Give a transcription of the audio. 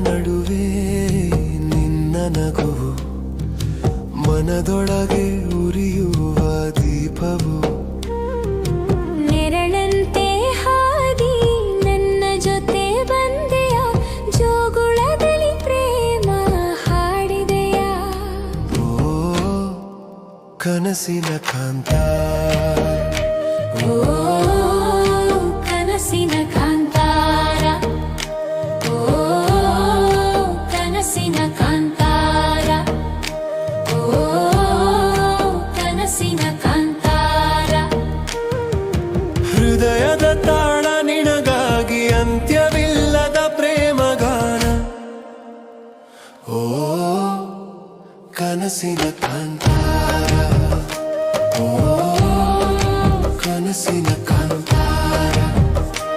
ನಡುವೆ ನಿನ್ನ ನಗುವು ಮನದೊಳಗೆ ಉರಿಯುವ ದೀಪವು ನೆರಳಂತೆ ಹಾದಿ ನನ್ನ ಜೊತೆ ಬಂದೆಯ ಜೋಗುಳದಲ್ಲಿ ಪ್ರೇಮ ಹಾಡಿದೆಯ ಓ ಕನಸಿನ ಕಾಂತ ಓ ಕನಸಿನ ಕಾಂತಾರ ಓ ಕನಸಿನ ಕಾಂತಾರ ಓ ಕನಸಿನ ಕಾಂತಾರ ಹೃದಯದ ತಾಳ ನಿನಗಾಗಿ ಅಂತ್ಯವಿಲ್ಲದ ಪ್ರೇಮಗಾನ ಓ ಕನಸಿನ ಕಾಂತ